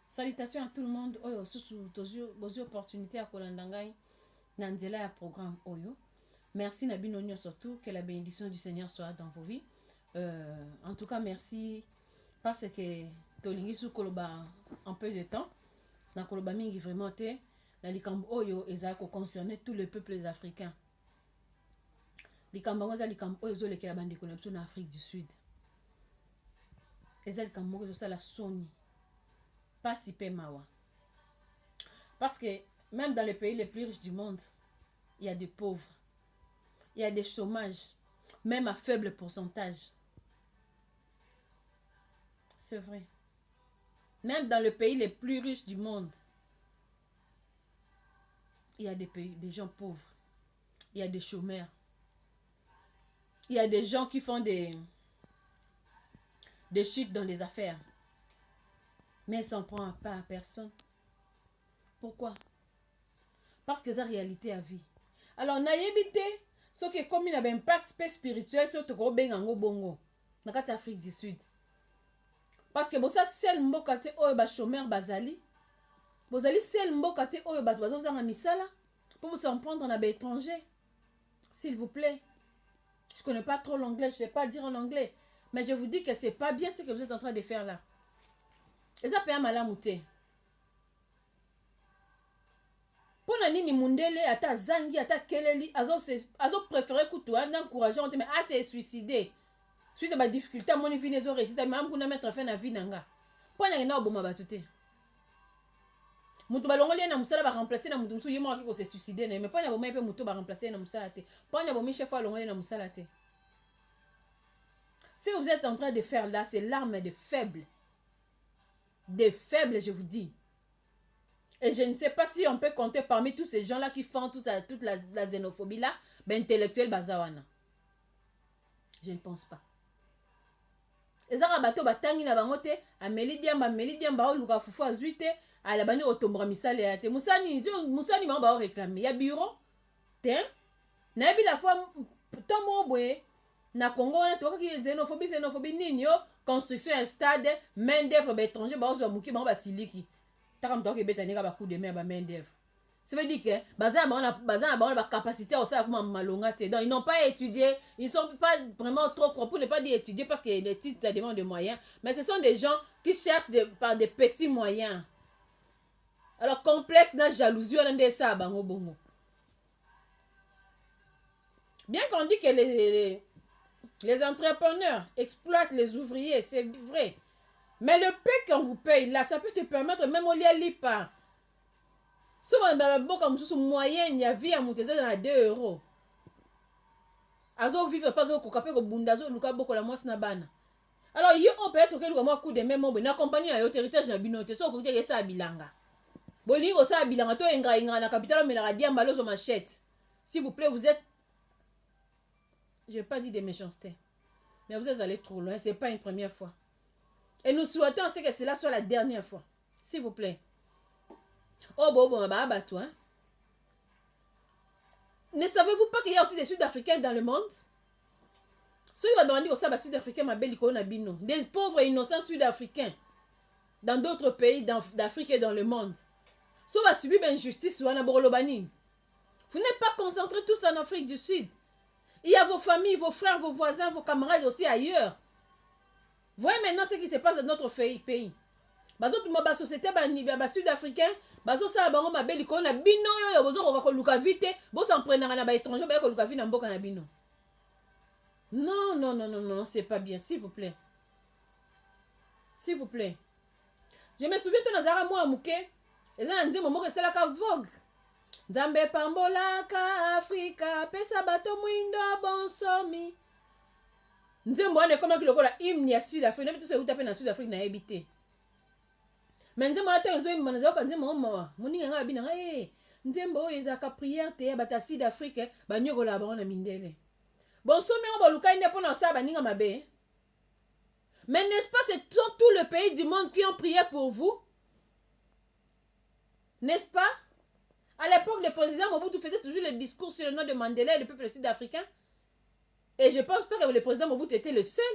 Salutations à tout le monde. Oyo sous vos opportunités à Kolandangai Nandela ya programme Oyo. Merci Nabino surtout que la bénédiction du Seigneur soit dans vos vies. En tout cas merci parce que tolingi sous koloba un peu de temps. Dans koloba mingi vraiment te na likambo Oyo ezako concerner tous les peuples africains. Likambo ngoza likambo Oyo zo lekela bande konepto na Afrique du Sud. Eza likambo ngoza ça la soni. Pas si peu mawa. Parce que même dans les pays les plus riches du monde, il y a des pauvres. Il y a des chômages, même à faible pourcentage. C'est vrai. Même dans les pays les plus riches du monde, il y a des gens pauvres. Il y a des chômeurs. Il y a des gens qui font des chutes dans les affaires. Mais ils s'en prennent pas à personne. Pourquoi? Parce que c'est la réalité à vie. Alors, na yebite, ce qui est comme il a un impact spirituel sur le gros bengango bongo. Dans l'Afrique du Sud. Parce que bon, ça, c'est le mot kate oyo ba chômeur bazali. Bozali c'est le mot kate oyo ba bazo zanga misala. Pour vous s'en prendre en étranger. S'il vous plaît. Je connais pas trop l'anglais, je sais pas dire en anglais. Mais je vous dis que c'est pas bien ce que vous êtes en train de faire là. Et ça peut malamuté. Pona nini mundele ata zangi ata keleli azo préférer kutua n'encourageant mais à se suicider. Suite à ma difficulté mon vie nezo réussite mais am kuna mettre fin na vie nanga. Pona ngena oboma batute. Mutu balongoli na musala ba remplacer na mutu musu yemo akiko se suicider mais pona boma pe mutu ba remplacer na musala te. Pona bomi chef alongoli na musala te. Si vous êtes en train de faire là, c'est l'arme des faibles. Des faibles, je vous dis. Et je ne sais pas si on peut compter parmi tous ces gens-là qui font toute la xénophobie là, ben intellectuel bazawana. Je ne pense pas. Ezara bato batangi na bangote, ameli diamba o luka fufu azuite, ala bani otombra misale ya te. Musani ma ba réclamer. Ya bureau. Te. Na bi la fois tomo boye na Congo na to ki xénophobie nini yo, construction un stade, main d'œuvre ba étranger ba zo muki ba siliki. Takam toke betani ka ba coup de main ba main d'œuvre. Ça veut dire que baza ba capacité au ça comme malonga te. Donc ils n'ont pas étudié, ils sont pas vraiment trop pour ne pas dire étudier parce que les titres ça demande de moyens, mais ce sont des gens qui cherchent par des petits moyens. Alors complexe na jalousie on a ça bango bongo. Bien qu'on dit que les entrepreneurs exploitent les ouvriers, c'est vrai. Mais le peu qu'on vous paye là, ça peut te permettre même au lieu pas. Souvent, comme sous moyen, il y a vie à monter dans 2 €. Azo vivre pas au coca ko bundazo luka boko la mois na bana. Alors yo peut-être que le coup de même na compagnie à héritage na binote so ko te ça bilanga. Bolingo ça bilanga to inga na capital mais la diamba lozo machette. S'il vous plaît, vous êtes je vais pas dire des méchancetés. Mais vous êtes allé trop loin, c'est pas une première fois. Et nous souhaitons que cela soit la dernière fois. S'il vous plaît. Oh, toi. Ne savez-vous pas qu'il y a aussi des Sud-Africains dans le monde? Ceux qui vont demander aux Sud-Africains, ma belle icône bino. Des pauvres et innocents Sud-Africains. Dans d'autres pays d'Afrique et dans le monde. Ceux qui vont subir l'injustice ou en aborolobani. Vous n'êtes pas concentrés tous en Afrique du Sud. Il y a vos familles, vos frères, vos voisins, vos camarades aussi ailleurs. Voyez maintenant ce qui se passe dans notre pays. Bazo tuma ba société ba sud-africain, bazo sala bango mabeli ko na bino yo bozo ko luka vite, bo s'en prenanga na ba étranger ba ko luka vite na mboka na bino. Non, c'est pas bien, s'il vous plaît. S'il vous plaît. Je me souviens de Nazara moi muke, eza nzimo moko sala ka vogue. Nzambe pambola ka Afrika, pesa bato mwindo bonsomi. Nzembo ane koma kilokola hymne ya Sud-Afrique, na bitu so utape na Sud-Afrique na ebité. Mais nzembo na tenzo imba na zoka nzembo mawa, muninga nga bina nzembo oyo ezaka prière te bata Sud-Afrique ba nyokola ba na mindele. Bonsomi ngo luka inde pona sa ba ninga mabe. Mais n'est-ce pas c'est tout le pays du monde qui ont prié pour vous? N'est-ce pas? À l'époque, le président Mobutu faisait toujours le discours sur le nom de Mandela et le peuple sud-africain. Et je pense pas que le président Mobutu était le seul.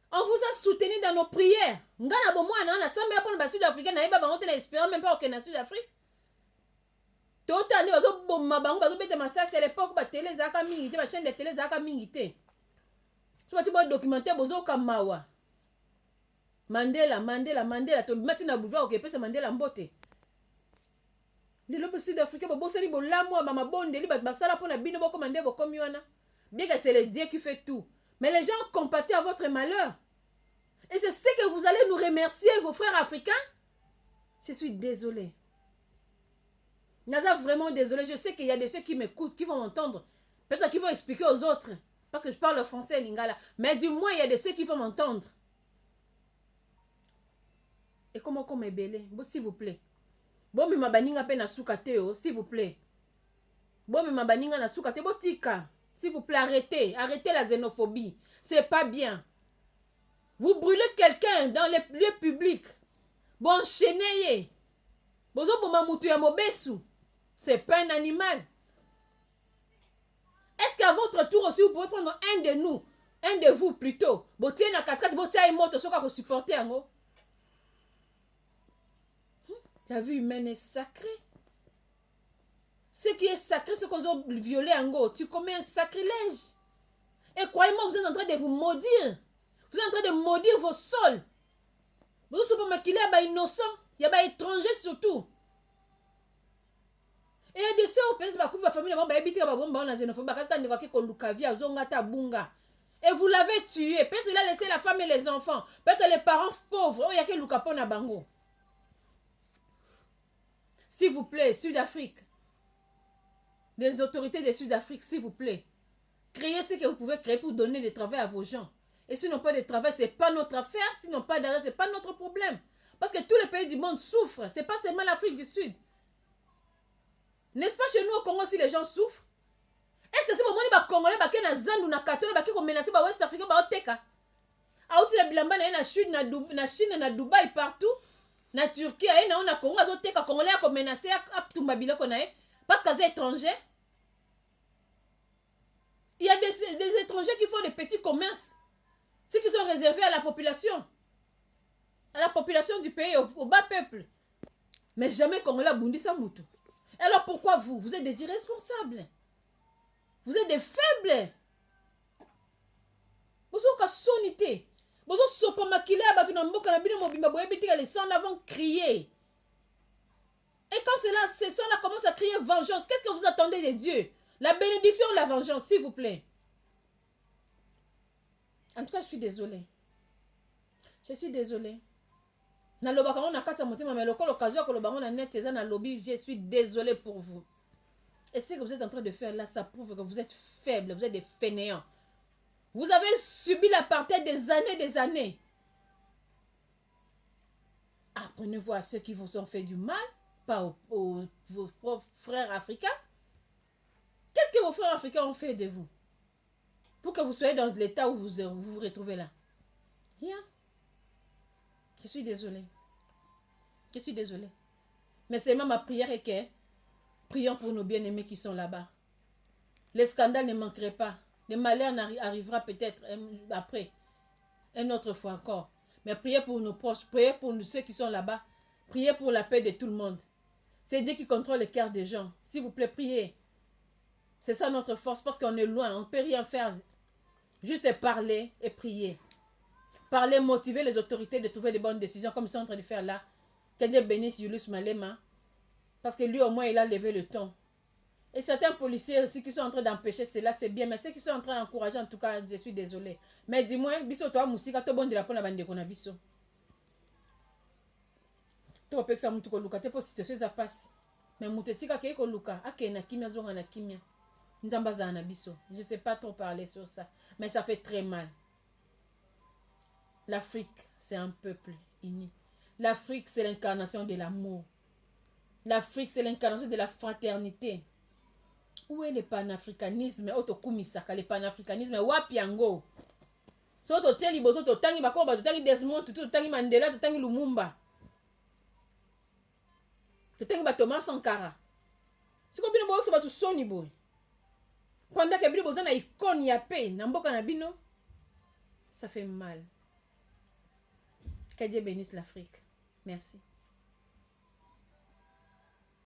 On vous a soutenu dans nos prières. Ngana bomwana on a semblé pour le Sud-Africain na yeba bango te na espérer même pas au Kenya Sud-Afrique. Totali bazo bomma bango bazo bete masasi à l'époque ba télé zaka mingi te ba chaîne de télé zaka mingi te. So ba ti bo documentaire bozo kamawa. Mandela to matina bouva o kepesa Mandela mbote. Le Sud-Africain bo seli bo lamu ba mabondeli ba basala pona bino boko mande bo komi wana. Bien que c'est le Dieu qui fait tout. Mais les gens compatissent à votre malheur. Et c'est ce que vous allez nous remercier, vos frères africains. Je suis désolée. Naza, vraiment désolée. Je sais qu'il y a des ceux qui m'écoutent, qui vont m'entendre. Peut-être qu'ils vont expliquer aux autres. Parce que je parle français, lingala. Mais du moins, il y a des ceux qui vont m'entendre. Et comment qu'on m'ébélé? Bon, s'il vous plaît. Bon, mais ma baninga pe na soukateo, s'il vous plaît. Bon, mais ma baninga na soukateo, bon, tika. S'il vous plaît, arrêtez. Arrêtez la xénophobie. C'est pas bien. Vous brûlez quelqu'un dans les lieux publics. Bon, enchaînez. Bozo boma mutu ya mobesu. C'est pas un animal. Est-ce qu'à votre tour aussi, vous pouvez prendre un de nous, un de vous plutôt. Botier na cascade, botier à moto, soka ko supporter ango. La vie humaine est sacrée. Ce qui est sacré, ce qu'on a violé ango, tu commets un sacrilège. Et croyez-moi, vous êtes en train de vous maudire. Vous êtes en train de maudire vos sols. Vous êtes pas maquillés, il y a des innocents, il y a des étrangers surtout. Et il y a des sœurs, peut-être que la famille, et vous l'avez tué. Peut-être qu'il a laissé la femme et les enfants. Peut-être les parents pauvres. Il y a que Lukapona Bango. S'il vous plaît, Sud-Afrique. Les autorités de Sud-Afrique, s'il vous plaît. Créez ce que vous pouvez créer pour donner du travail à vos gens. Et s'ils n'ont pas de travail, ce n'est pas notre affaire. S'ils n'ont pas d'argent, ce n'est pas notre problème. Parce que tous les pays du monde souffrent. Ce n'est pas seulement l'Afrique du Sud. N'est-ce pas chez nous au Congo si les gens souffrent? Est-ce que si vous voulez les Congolais, les Zandu, les Katona, les Kiko menacés, les West Africains, les Oteka? Aouti la bilamba na Chine, na Chine, na Dubaï, partout. Na Turquie, na Congo, les Oteka, Congolais, les menacés, parce qu'ils sont étrangers. Il y a des étrangers qui font des petits commerces. Ceux qui sont réservés à la population. À la population du pays, au bas peuple. Mais jamais Congolais bundi sa moutou. Alors pourquoi vous? Vous êtes des irresponsables. Vous êtes des faibles. Vous êtes qu'à soniter. Vous êtes sopa makile abatu na mboka na bino mobimba boye bitika les sangs avant crier. Et quand ces sangs-là commencent à crier vengeance, qu'est-ce que vous attendez de Dieu? La bénédiction ou la vengeance, s'il vous plaît. En tout cas, je suis désolée. Je suis désolée. Na lobaka on a kata motema mais l'occasion que le baron na net eza na lobby, je suis désolée pour vous. Et ce que vous êtes en train de faire là, ça prouve que vous êtes faibles, vous êtes des fainéants. Vous avez subi l'apartheid des années. Apprenez-vous à ceux qui vous ont fait du mal, pas vos propres frères africains. Qu'est-ce que vos frères africains ont fait de vous? Pour que vous soyez dans l'état où vous vous retrouvez là. Rien. Je suis désolée. Je suis désolée. Mais c'est même ma prière est que prions pour nos bien-aimés qui sont là-bas. Les scandales ne manqueraient pas. Le malheur arrivera peut-être après. Une autre fois encore. Mais priez pour nos proches. Priez pour ceux qui sont là-bas. Priez pour la paix de tout le monde. C'est Dieu qui contrôle le cœur des gens. S'il vous plaît, priez. C'est ça notre force parce qu'on est loin. On ne peut rien faire. Juste parler et prier. Parler, motiver les autorités de trouver de bonnes décisions comme ils sont en train de faire là. Que Dieu bénisse Julius Malema. Parce que lui au moins il a levé le ton. Et certains policiers aussi qui sont en train d'empêcher cela, c'est bien. Mais ceux qui sont en train d'encourager, en tout cas, je suis désolée. Mais dis-moi, biso toi musika to bon de la pona bande kona biso. To pek sa mutu ko luka te po situation za passe. Mais mutu sika ke ko luka, ake na kimia zonga na kimia. Nzamba za na biso. Je sais pas trop parler sur ça, mais ça fait très mal. L'Afrique, c'est un peuple uni. L'Afrique, c'est l'incarnation de l'amour. L'Afrique, c'est l'incarnation de la fraternité. Où est le panafricanisme? Otokumisaka, le panafricanisme, wapiango. So to tieli boso to tangi bakoba, to tangi Desmond, to tangi Mandela, to tangi Lumumba. To tangi ba Thomas Sankara. Siko bino boyo ba to soni boy. Pendant que bino boza na icône ya paix, na mboka na bino, ça fait mal. Que Dieu bénisse l'Afrique. Merci.